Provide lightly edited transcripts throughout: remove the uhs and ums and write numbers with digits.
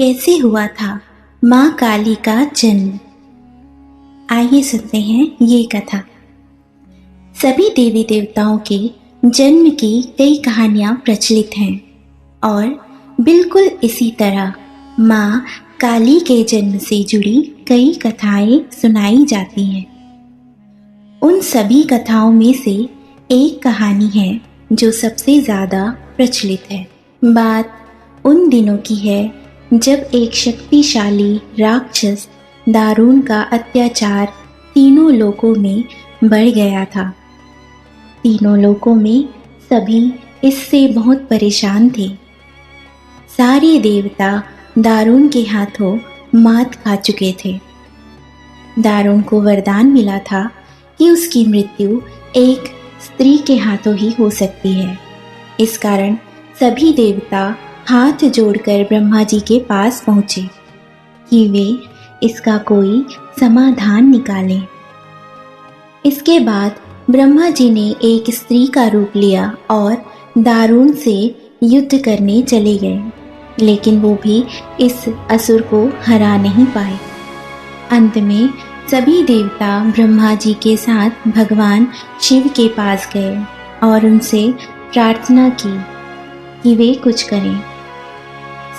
कैसे हुआ था माँ काली का जन्म। आइए सुनते हैं ये कथा। सभी देवी देवताओं के जन्म की कई कहानियाँ प्रचलित हैं और बिल्कुल इसी तरह माँ काली के जन्म से जुड़ी कई कथाएं सुनाई जाती हैं। उन सभी कथाओं में से एक कहानी है जो सबसे ज़्यादा प्रचलित है। बात उन दिनों की है जब एक शक्तिशाली राक्षस दारुण का अत्याचार तीनों लोकों में बढ़ गया था। तीनों लोकों में सभी इससे बहुत परेशान थे। सारे देवता दारुण के हाथों मात खा चुके थे। दारुण को वरदान मिला था कि उसकी मृत्यु एक स्त्री के हाथों ही हो सकती है। इस कारण सभी देवता हाथ जोड़कर ब्रह्मा जी के पास पहुँचे कि वे इसका कोई समाधान निकालें। इसके बाद ब्रह्मा जी ने एक स्त्री का रूप लिया और दारुण से युद्ध करने चले गए, लेकिन वो भी इस असुर को हरा नहीं पाए। अंत में सभी देवता ब्रह्मा जी के साथ भगवान शिव के पास गए और उनसे प्रार्थना की कि वे कुछ करें।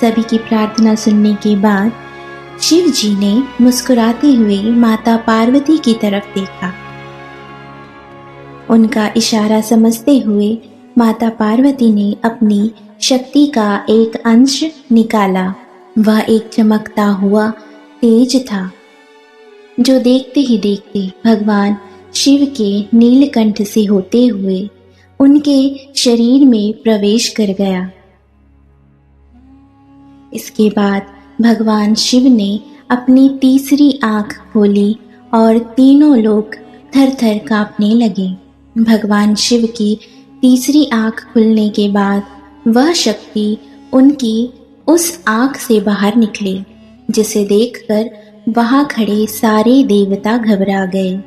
सभी की प्रार्थना सुनने के बाद शिव जी ने मुस्कुराते हुए माता पार्वती की तरफ देखा। उनका इशारा समझते हुए माता पार्वती ने अपनी शक्ति का एक अंश निकाला। वह एक चमकता हुआ तेज था जो देखते ही देखते भगवान शिव के नीलकंठ से होते हुए उनके शरीर में प्रवेश कर गया। इसके बाद भगवान शिव ने अपनी तीसरी आंख खोली और तीनों लोग थर थर कांपने लगे। भगवान शिव की तीसरी आंख खुलने के बाद वह शक्ति उनकी उस आंख से बाहर निकली, जिसे देखकर वहां खड़े सारे देवता घबरा गए।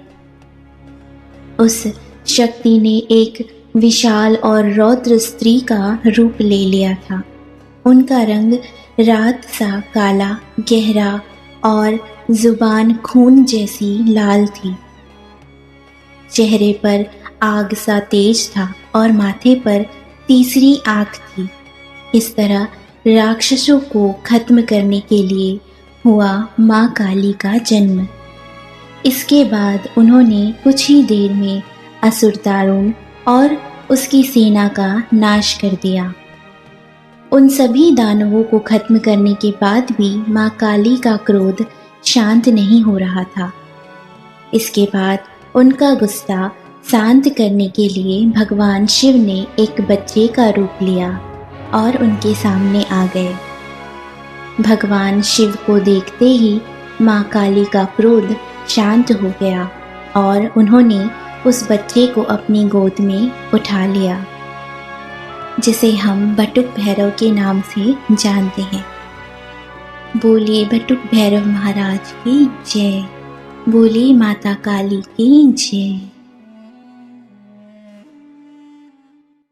उस शक्ति ने एक विशाल और रौद्र स्त्री का रूप ले लिया था। उनका रंग रात सा काला गहरा और जुबान खून जैसी लाल थी। चेहरे पर आग सा तेज था और माथे पर तीसरी आंख थी। इस तरह राक्षसों को खत्म करने के लिए हुआ माँ काली का जन्म। इसके बाद उन्होंने कुछ ही देर में असुर दारुण और उसकी सेना का नाश कर दिया। उन सभी दानवों को खत्म करने के बाद भी माँ काली का क्रोध शांत नहीं हो रहा था। इसके बाद उनका गुस्सा शांत करने के लिए भगवान शिव ने एक बच्चे का रूप लिया और उनके सामने आ गए। भगवान शिव को देखते ही माँ काली का क्रोध शांत हो गया और उन्होंने उस बच्चे को अपनी गोद में उठा लिया, जिसे हम बटुक भैरव के नाम से जानते हैं। बोलिए बटुक भैरव महाराज की जय। बोलिए माता काली की जय।